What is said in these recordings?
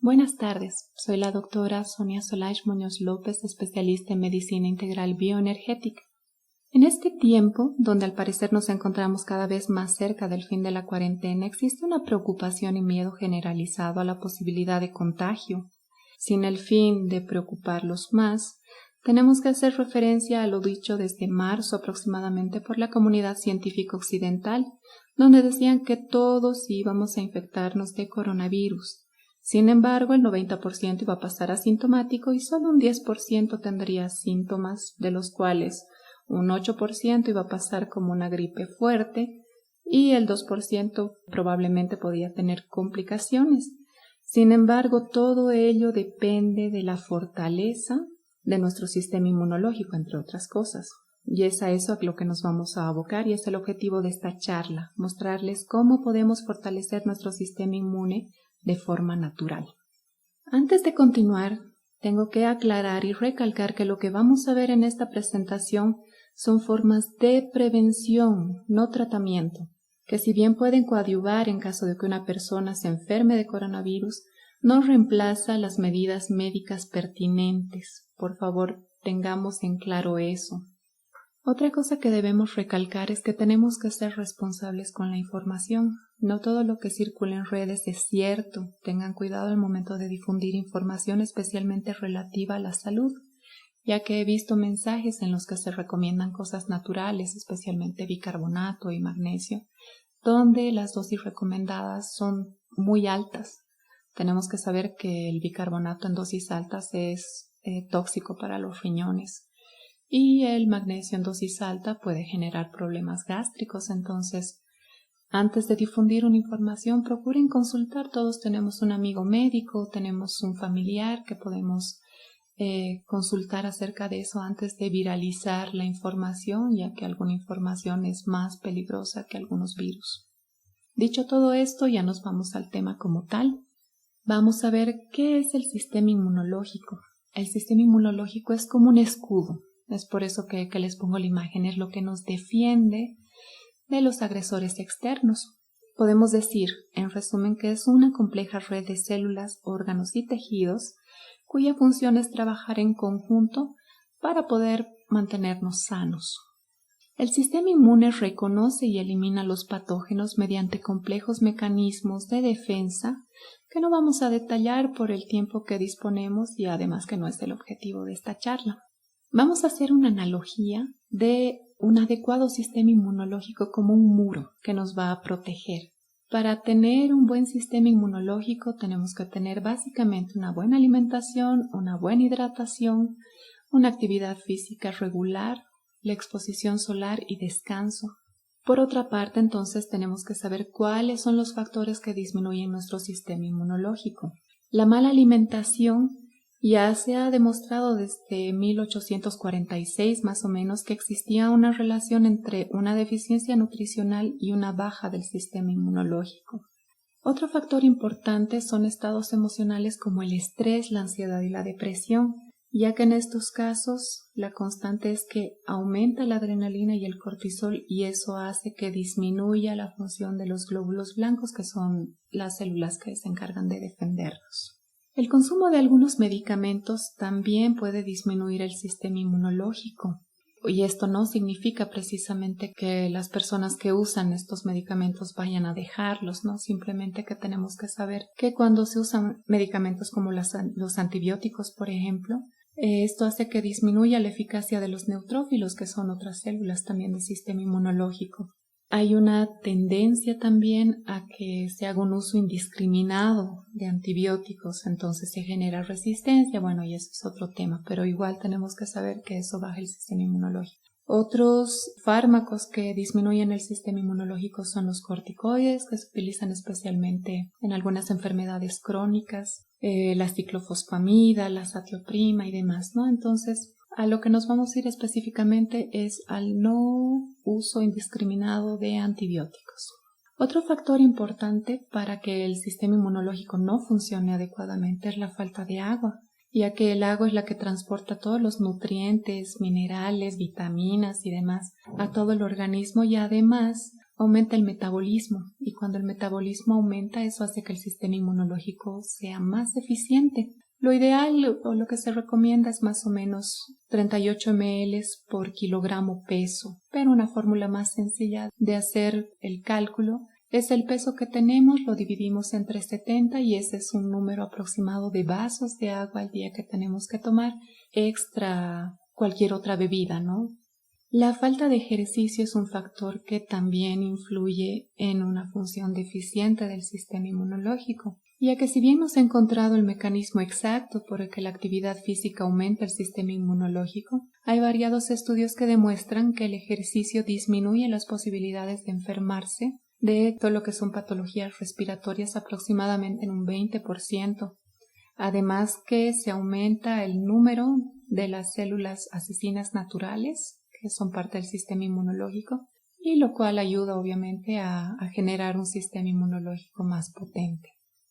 Buenas tardes, soy la doctora Sonia Solage Muñoz López, especialista en medicina integral bioenergética. En este tiempo, donde al parecer nos encontramos cada vez más cerca del fin de la cuarentena, existe una preocupación y miedo generalizado a la posibilidad de contagio. Sin el fin de preocuparlos más, tenemos que hacer referencia a lo dicho desde marzo aproximadamente por la comunidad científica occidental, donde decían que todos íbamos a infectarnos de coronavirus. Sin embargo, el 90% iba a pasar asintomático y solo un 10% tendría síntomas, de los cuales un 8% iba a pasar como una gripe fuerte y el 2% probablemente podía tener complicaciones. Sin embargo, todo ello depende de la fortaleza de nuestro sistema inmunológico, entre otras cosas. Y es a eso a lo que nos vamos a abocar y es el objetivo de esta charla, mostrarles cómo podemos fortalecer nuestro sistema inmune de forma natural. Antes de continuar, tengo que aclarar y recalcar que lo que vamos a ver en esta presentación son formas de prevención, no tratamiento, que si bien pueden coadyuvar en caso de que una persona se enferme de coronavirus, no reemplaza las medidas médicas pertinentes. Por favor, tengamos en claro eso. Otra cosa que debemos recalcar es que tenemos que ser responsables con la información. No todo lo que circula en redes es cierto. Tengan cuidado al momento de difundir información especialmente relativa a la salud, ya que he visto mensajes en los que se recomiendan cosas naturales, especialmente bicarbonato y magnesio, donde las dosis recomendadas son muy altas. Tenemos que saber que el bicarbonato en dosis altas es tóxico para los riñones. Y el magnesio en dosis alta puede generar problemas gástricos. Entonces, antes de difundir una información, procuren consultar. Todos tenemos un amigo médico, tenemos un familiar que podemos consultar acerca de eso antes de viralizar la información, ya que alguna información es más peligrosa que algunos virus. Dicho todo esto, ya nos vamos al tema como tal. Vamos a ver qué es el sistema inmunológico. El sistema inmunológico es como un escudo. Es por eso que les pongo la imagen, es lo que nos defiende de los agresores externos. Podemos decir, en resumen, que es una compleja red de células, órganos y tejidos cuya función es trabajar en conjunto para poder mantenernos sanos. El sistema inmune reconoce y elimina los patógenos mediante complejos mecanismos de defensa que no vamos a detallar por el tiempo que disponemos y además que no es el objetivo de esta charla. Vamos a hacer una analogía de un adecuado sistema inmunológico como un muro que nos va a proteger. Para tener un buen sistema inmunológico tenemos que tener básicamente una buena alimentación, una buena hidratación, una actividad física regular, la exposición solar y descanso. Por otra parte, entonces tenemos que saber cuáles son los factores que disminuyen nuestro sistema inmunológico. La mala alimentación. Ya se ha demostrado desde 1846 más o menos que existía una relación entre una deficiencia nutricional y una baja del sistema inmunológico. Otro factor importante son estados emocionales como el estrés, la ansiedad y la depresión, ya que en estos casos la constante es que aumenta la adrenalina y el cortisol y eso hace que disminuya la función de los glóbulos blancos, que son las células que se encargan de defendernos. El consumo de algunos medicamentos también puede disminuir el sistema inmunológico y esto no significa precisamente que las personas que usan estos medicamentos vayan a dejarlos, ¿no? Simplemente que tenemos que saber que cuando se usan medicamentos como los antibióticos, por ejemplo, esto hace que disminuya la eficacia de los neutrófilos, que son otras células también del sistema inmunológico. Hay una tendencia también a que se haga un uso indiscriminado de antibióticos, entonces se genera resistencia, bueno, y eso es otro tema, pero igual tenemos que saber que eso baja el sistema inmunológico. Otros fármacos que disminuyen el sistema inmunológico son los corticoides, que se utilizan especialmente en algunas enfermedades crónicas, la ciclofosfamida, la azatioprina y demás, ¿no? Entonces, a lo que nos vamos a ir específicamente es al no uso indiscriminado de antibióticos. Otro factor importante para que el sistema inmunológico no funcione adecuadamente es la falta de agua, ya que el agua es la que transporta todos los nutrientes, minerales, vitaminas y demás a todo el organismo y además aumenta el metabolismo, y cuando el metabolismo aumenta, eso hace que el sistema inmunológico sea más eficiente. Lo ideal o lo que se recomienda es más o menos 38 ml por kilogramo peso, pero una fórmula más sencilla de hacer el cálculo es el peso que tenemos, lo dividimos entre 70 y ese es un número aproximado de vasos de agua al día que tenemos que tomar, extra cualquier otra bebida, ¿no? La falta de ejercicio es un factor que también influye en una función deficiente del sistema inmunológico, ya que si bien no se ha encontrado el mecanismo exacto por el que la actividad física aumenta el sistema inmunológico, hay variados estudios que demuestran que el ejercicio disminuye las posibilidades de enfermarse de todo lo que son patologías respiratorias aproximadamente en un 20%. Además que se aumenta el número de las células asesinas naturales, que son parte del sistema inmunológico, y lo cual ayuda obviamente a generar un sistema inmunológico más potente.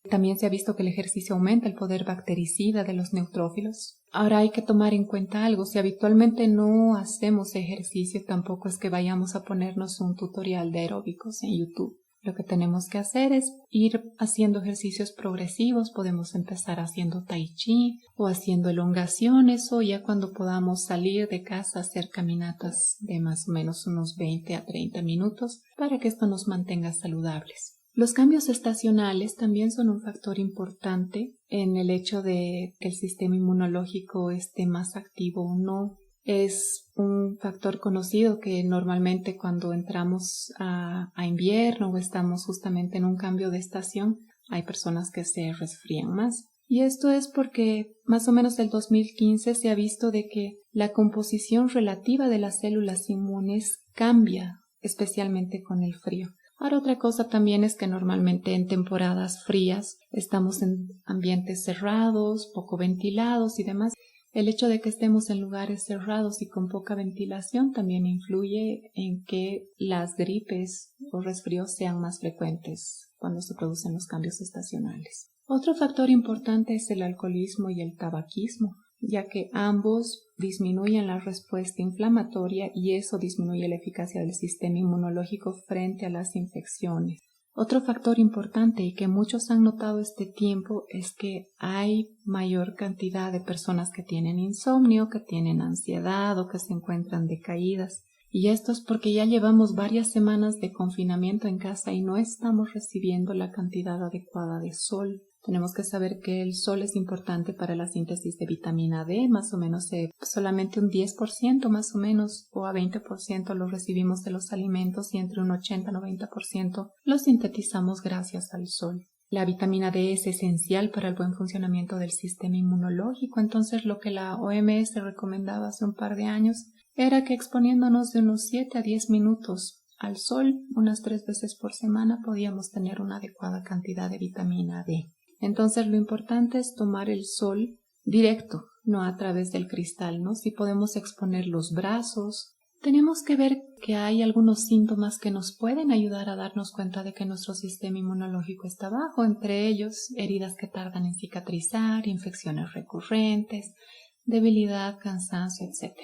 También se ha visto que el ejercicio aumenta el poder bactericida de los neutrófilos. Ahora hay que tomar en cuenta algo, si habitualmente no hacemos ejercicio, tampoco es que vayamos a ponernos un tutorial de aeróbicos en YouTube. Lo que tenemos que hacer es ir haciendo ejercicios progresivos, podemos empezar haciendo tai chi o haciendo elongaciones o ya cuando podamos salir de casa hacer caminatas de más o menos unos 20 a 30 minutos para que esto nos mantenga saludables. Los cambios estacionales también son un factor importante en el hecho de que el sistema inmunológico esté más activo o no. Es un factor conocido que normalmente cuando entramos a invierno o estamos justamente en un cambio de estación, hay personas que se resfrían más. Y esto es porque más o menos del 2015 se ha visto de que la composición relativa de las células inmunes cambia, especialmente con el frío. Ahora otra cosa también es que normalmente en temporadas frías estamos en ambientes cerrados, poco ventilados y demás. El hecho de que estemos en lugares cerrados y con poca ventilación también influye en que las gripes o resfríos sean más frecuentes cuando se producen los cambios estacionales. Otro factor importante es el alcoholismo y el tabaquismo, ya que ambos disminuyen la respuesta inflamatoria y eso disminuye la eficacia del sistema inmunológico frente a las infecciones. Otro factor importante y que muchos han notado este tiempo es que hay mayor cantidad de personas que tienen insomnio, que tienen ansiedad o que se encuentran decaídas. Y esto es porque ya llevamos varias semanas de confinamiento en casa y no estamos recibiendo la cantidad adecuada de sol. Tenemos que saber que el sol es importante para la síntesis de vitamina D, más o menos solamente un 10% más o menos o a 20% lo recibimos de los alimentos y entre un 80-90% lo sintetizamos gracias al sol. La vitamina D es esencial para el buen funcionamiento del sistema inmunológico, entonces lo que la OMS recomendaba hace un par de años era que exponiéndonos de unos 7 a 10 minutos al sol unas 3 veces por semana podíamos tener una adecuada cantidad de vitamina D. Entonces lo importante es tomar el sol directo, no a través del cristal, ¿no? Si podemos exponer los brazos, tenemos que ver que hay algunos síntomas que nos pueden ayudar a darnos cuenta de que nuestro sistema inmunológico está bajo, entre ellos heridas que tardan en cicatrizar, infecciones recurrentes, debilidad, cansancio, etc.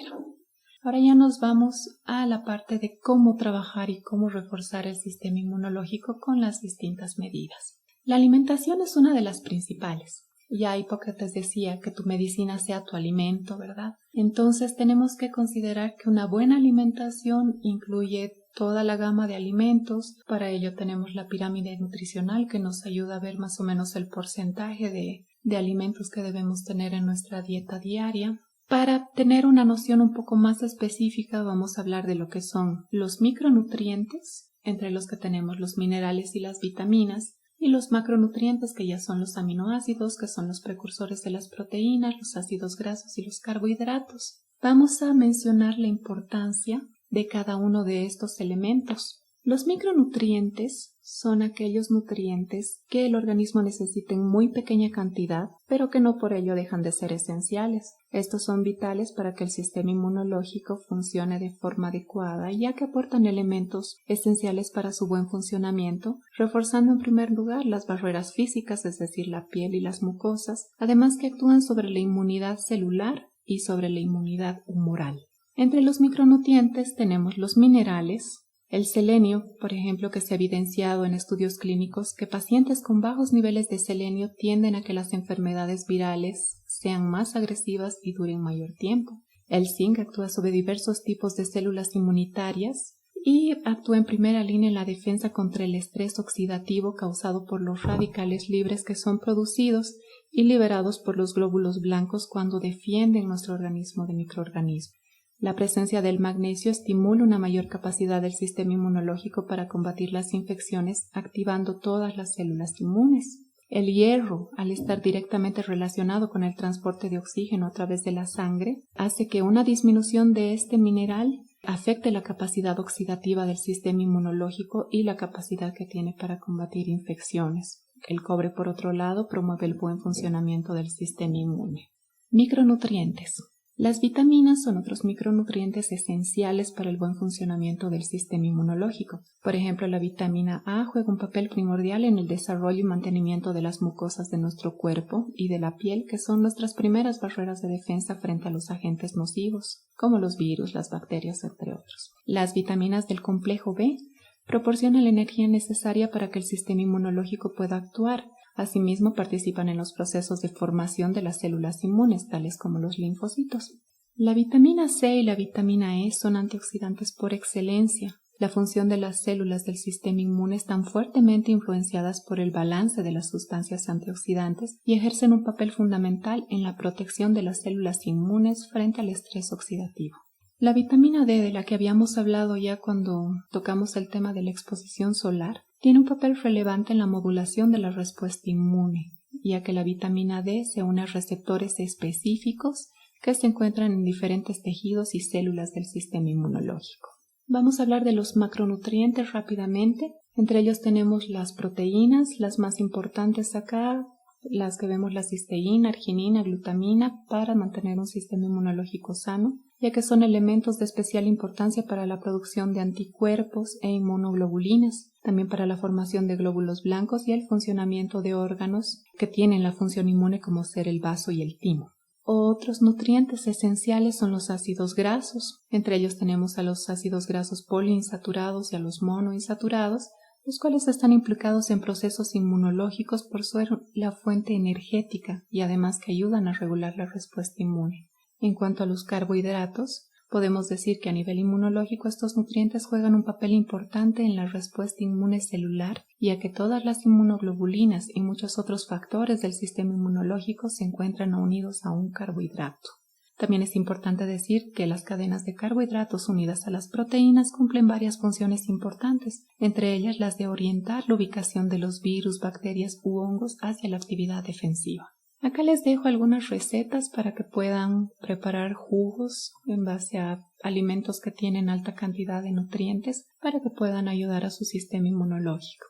Ahora ya nos vamos a la parte de cómo trabajar y cómo reforzar el sistema inmunológico con las distintas medidas. La alimentación es una de las principales. Ya Hipócrates decía que tu medicina sea tu alimento, ¿verdad? Entonces tenemos que considerar que una buena alimentación incluye toda la gama de alimentos. Para ello tenemos la pirámide nutricional que nos ayuda a ver más o menos el porcentaje de alimentos que debemos tener en nuestra dieta diaria. Para tener una noción un poco más específica vamos a hablar de lo que son los micronutrientes, entre los que tenemos los minerales y las vitaminas, y los macronutrientes que ya son los aminoácidos, que son los precursores de las proteínas, los ácidos grasos y los carbohidratos. Vamos a mencionar la importancia de cada uno de estos elementos. Los micronutrientes son aquellos nutrientes que el organismo necesita en muy pequeña cantidad, pero que no por ello dejan de ser esenciales. Estos son vitales para que el sistema inmunológico funcione de forma adecuada, ya que aportan elementos esenciales para su buen funcionamiento, reforzando en primer lugar las barreras físicas, es decir, la piel y las mucosas, además que actúan sobre la inmunidad celular y sobre la inmunidad humoral. Entre los micronutrientes tenemos los minerales, El selenio, por ejemplo, que se ha evidenciado en estudios clínicos que pacientes con bajos niveles de selenio tienden a que las enfermedades virales sean más agresivas y duren mayor tiempo. El zinc actúa sobre diversos tipos de células inmunitarias y actúa en primera línea en la defensa contra el estrés oxidativo causado por los radicales libres que son producidos y liberados por los glóbulos blancos cuando defienden nuestro organismo de microorganismos. La presencia del magnesio estimula una mayor capacidad del sistema inmunológico para combatir las infecciones, activando todas las células inmunes. El hierro, al estar directamente relacionado con el transporte de oxígeno a través de la sangre, hace que una disminución de este mineral afecte la capacidad oxidativa del sistema inmunológico y la capacidad que tiene para combatir infecciones. El cobre, por otro lado, promueve el buen funcionamiento del sistema inmune. Micronutrientes. Las vitaminas son otros micronutrientes esenciales para el buen funcionamiento del sistema inmunológico. Por ejemplo, la vitamina A juega un papel primordial en el desarrollo y mantenimiento de las mucosas de nuestro cuerpo y de la piel, que son nuestras primeras barreras de defensa frente a los agentes nocivos, como los virus, las bacterias, entre otros. Las vitaminas del complejo B proporcionan la energía necesaria para que el sistema inmunológico pueda actuar. Asimismo, participan en los procesos de formación de las células inmunes, tales como los linfocitos. La vitamina C y la vitamina E son antioxidantes por excelencia. La función de las células del sistema inmune están fuertemente influenciadas por el balance de las sustancias antioxidantes y ejercen un papel fundamental en la protección de las células inmunes frente al estrés oxidativo. La vitamina D, de la que habíamos hablado ya cuando tocamos el tema de la exposición solar, tiene un papel relevante en la modulación de la respuesta inmune, ya que la vitamina D se une a receptores específicos que se encuentran en diferentes tejidos y células del sistema inmunológico. Vamos a hablar de los macronutrientes rápidamente. Entre ellos tenemos las proteínas, las más importantes acá, las que vemos: la cisteína, arginina, glutamina, para mantener un sistema inmunológico sano, ya que son elementos de especial importancia para la producción de anticuerpos e inmunoglobulinas, también para la formación de glóbulos blancos y el funcionamiento de órganos que tienen la función inmune, como ser el vaso y el timo. Otros nutrientes esenciales son los ácidos grasos. Entre ellos tenemos a los ácidos grasos poliinsaturados y a los monoinsaturados, los cuales están implicados en procesos inmunológicos por ser la fuente energética y además que ayudan a regular la respuesta inmune. En cuanto a los carbohidratos, podemos decir que a nivel inmunológico estos nutrientes juegan un papel importante en la respuesta inmune celular, ya que todas las inmunoglobulinas y muchos otros factores del sistema inmunológico se encuentran unidos a un carbohidrato. También es importante decir que las cadenas de carbohidratos unidas a las proteínas cumplen varias funciones importantes, entre ellas las de orientar la ubicación de los virus, bacterias u hongos hacia la actividad defensiva. Acá les dejo algunas recetas para que puedan preparar jugos en base a alimentos que tienen alta cantidad de nutrientes para que puedan ayudar a su sistema inmunológico.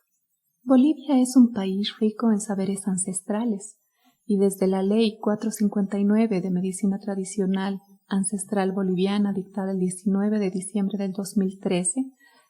Bolivia es un país rico en saberes ancestrales y desde la Ley 459 de Medicina Tradicional Ancestral Boliviana, dictada el 19 de diciembre del 2013,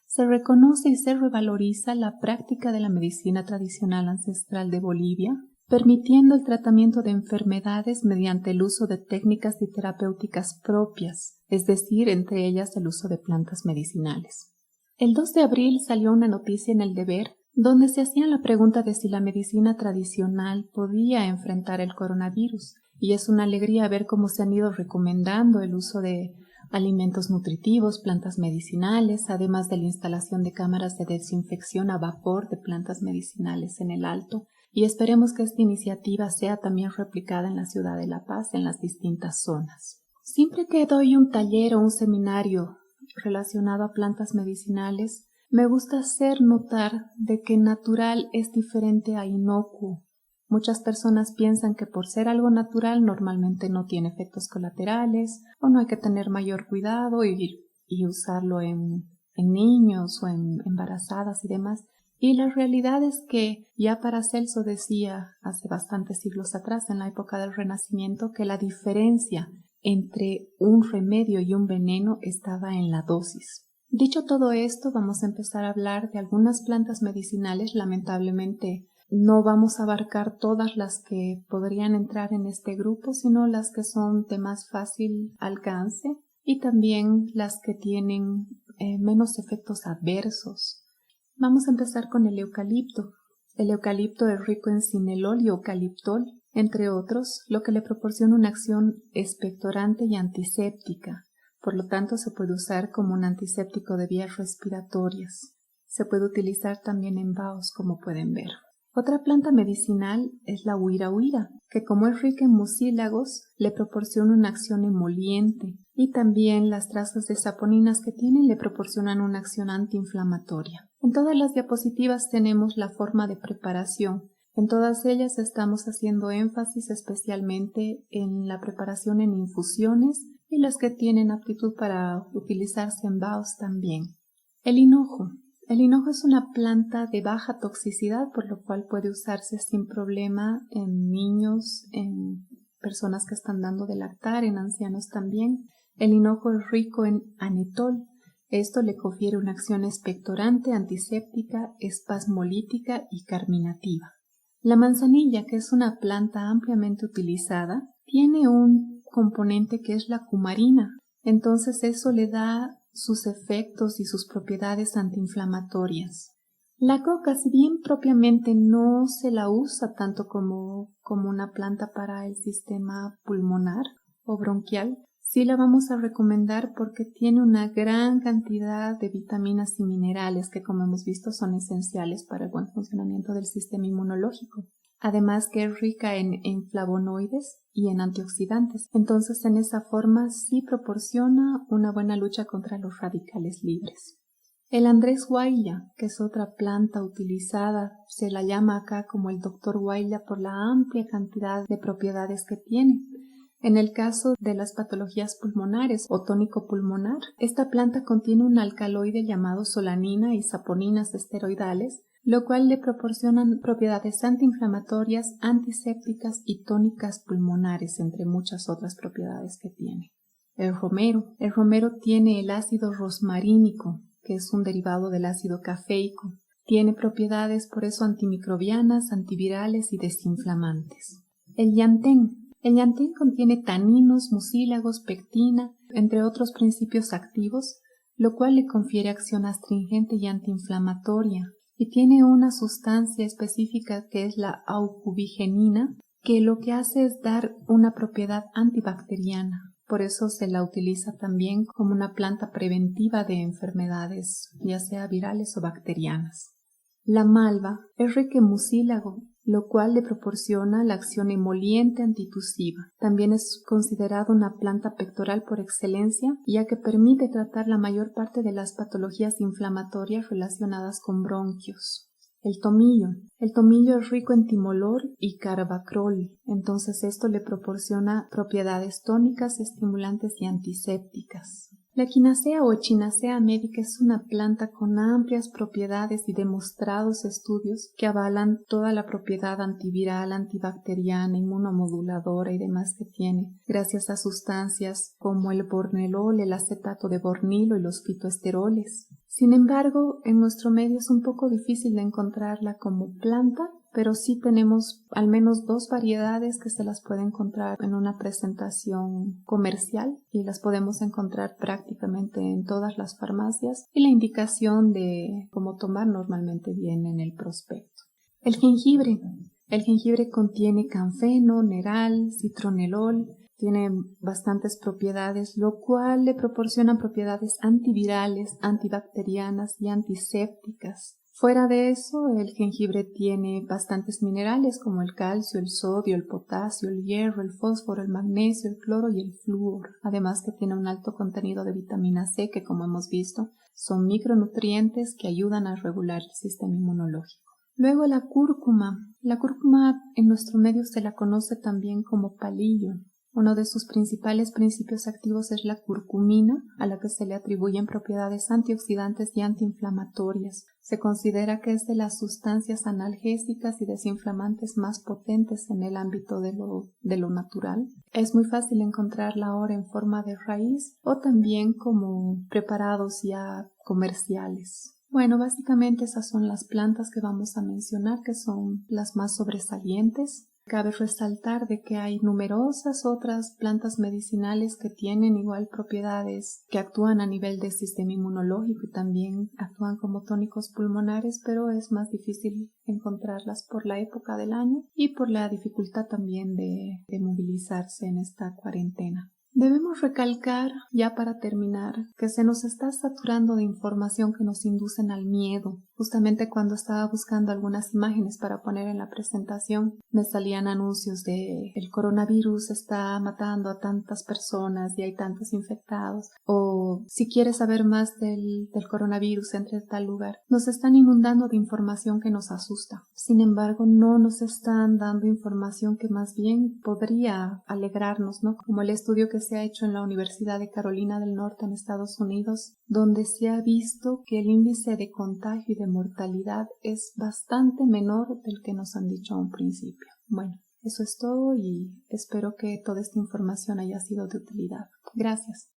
se reconoce y se revaloriza la práctica de la medicina tradicional ancestral de Bolivia, permitiendo el tratamiento de enfermedades mediante el uso de técnicas y terapéuticas propias, es decir, entre ellas el uso de plantas medicinales. El 2 de abril salió una noticia en El Deber donde se hacían la pregunta de si la medicina tradicional podía enfrentar el coronavirus, y es una alegría ver cómo se han ido recomendando el uso de alimentos nutritivos, plantas medicinales, además de la instalación de cámaras de desinfección a vapor de plantas medicinales en el Alto, y esperemos que esta iniciativa sea también replicada en la ciudad de La Paz, en las distintas zonas. Siempre que doy un taller o un seminario relacionado a plantas medicinales, me gusta hacer notar de que natural es diferente a inocuo. Muchas personas piensan que por ser algo natural normalmente no tiene efectos colaterales o no hay que tener mayor cuidado y usarlo en niños o en embarazadas y demás. Y la realidad es que ya Paracelso decía hace bastantes siglos atrás, en la época del Renacimiento, que la diferencia entre un remedio y un veneno estaba en la dosis. Dicho todo esto, vamos a empezar a hablar de algunas plantas medicinales. Lamentablemente no vamos a abarcar todas las que podrían entrar en este grupo, sino las que son de más fácil alcance y también las que tienen menos efectos adversos. Vamos a empezar con el eucalipto. El eucalipto es rico en cinelol y eucaliptol, entre otros, lo que le proporciona una acción expectorante y antiséptica. Por lo tanto, se puede usar como un antiséptico de vías respiratorias. Se puede utilizar también en bahos, como pueden ver. Otra planta medicinal es la huira huira, que como es rica en mucílagos, le proporciona una acción emoliente, y también las trazas de saponinas que tienen le proporcionan una acción antiinflamatoria. En todas las diapositivas tenemos la forma de preparación. En todas ellas estamos haciendo énfasis especialmente en la preparación en infusiones y las que tienen aptitud para utilizarse en bahos también. El hinojo. El hinojo es una planta de baja toxicidad, por lo cual puede usarse sin problema en niños, en personas que están dando de lactar, en ancianos también. El hinojo es rico en anetol. Esto le confiere una acción expectorante, antiséptica, espasmolítica y carminativa. La manzanilla, que es una planta ampliamente utilizada, tiene un componente que es la cumarina. Entonces eso le da sus efectos y sus propiedades antiinflamatorias. La coca, si bien propiamente no se la usa tanto como una planta para el sistema pulmonar o bronquial, sí la vamos a recomendar porque tiene una gran cantidad de vitaminas y minerales que, como hemos visto, son esenciales para el buen funcionamiento del sistema inmunológico. Además que es rica en flavonoides y en antioxidantes. Entonces, en esa forma sí proporciona una buena lucha contra los radicales libres. El Andrés Guailla, que es otra planta utilizada, se la llama acá como el Dr. Guailla por la amplia cantidad de propiedades que tiene. En el caso de las patologías pulmonares o tónico pulmonar, esta planta contiene un alcaloide llamado solanina y saponinas esteroidales, lo cual le proporcionan propiedades antiinflamatorias, antisépticas y tónicas pulmonares, entre muchas otras propiedades que tiene. El romero tiene el ácido rosmarínico, que es un derivado del ácido cafeico. Tiene propiedades por eso antimicrobianas, antivirales y desinflamantes. El llantén contiene taninos, mucílagos, pectina, entre otros principios activos, lo cual le confiere acción astringente y antiinflamatoria. Y tiene una sustancia específica que es la aucubigenina, que lo que hace es dar una propiedad antibacteriana. Por eso se la utiliza también como una planta preventiva de enfermedades, ya sea virales o bacterianas. La malva es rica en mucílago, lo cual le proporciona la acción emoliente antitusiva. También es considerada una planta pectoral por excelencia, ya que permite tratar la mayor parte de las patologías inflamatorias relacionadas con bronquios. El tomillo es rico en timolol y carbacrol, entonces esto le proporciona propiedades tónicas, estimulantes y antisépticas. La quinacea o echinacea medica es una planta con amplias propiedades y demostrados estudios que avalan toda la propiedad antiviral, antibacteriana, inmunomoduladora y demás que tiene, gracias a sustancias como el bornelol, el acetato de bornilo y los fitoesteroles. Sin embargo, en nuestro medio es un poco difícil de encontrarla como planta, pero sí tenemos al menos 2 variedades que se las puede encontrar en una presentación comercial y las podemos encontrar prácticamente en todas las farmacias y la indicación de cómo tomar normalmente viene en el prospecto. El jengibre contiene canfeno, neral, citronelol, tiene bastantes propiedades, lo cual le proporciona propiedades antivirales, antibacterianas y antisépticas. Fuera de eso, el jengibre tiene bastantes minerales como el calcio, el sodio, el potasio, el hierro, el fósforo, el magnesio, el cloro y el flúor. Además que tiene un alto contenido de vitamina C que, como hemos visto, son micronutrientes que ayudan a regular el sistema inmunológico. Luego la cúrcuma. La cúrcuma en nuestro medio se la conoce también como palillo. Uno de sus principales principios activos es la curcumina, a la que se le atribuyen propiedades antioxidantes y antiinflamatorias. Se considera que es de las sustancias analgésicas y desinflamantes más potentes en el ámbito de lo natural. Es muy fácil encontrarla ahora en forma de raíz o también como preparados ya comerciales. Bueno, básicamente esas son las plantas que vamos a mencionar, que son las más sobresalientes. cabe resaltar de que hay numerosas otras plantas medicinales que tienen igual propiedades, que actúan a nivel del sistema inmunológico y también actúan como tónicos pulmonares, pero es más difícil encontrarlas por la época del año y por la dificultad también de movilizarse en esta cuarentena. Debemos recalcar, ya para terminar, que se nos está saturando de información que nos inducen al miedo. Justamente cuando estaba buscando algunas imágenes para poner en la presentación, me salían anuncios de el coronavirus está matando a tantas personas y hay tantos infectados. O si quieres saber más del coronavirus, entre tal lugar. Nos están inundando de información que nos asusta. Sin embargo, no nos están dando información que más bien podría alegrarnos, ¿no? Como el estudio que se ha hecho en la Universidad de Carolina del Norte en Estados Unidos, donde se ha visto que el índice de contagio y de mortalidad es bastante menor del que nos han dicho a un principio. Bueno, eso es todo y espero que toda esta información haya sido de utilidad. Gracias.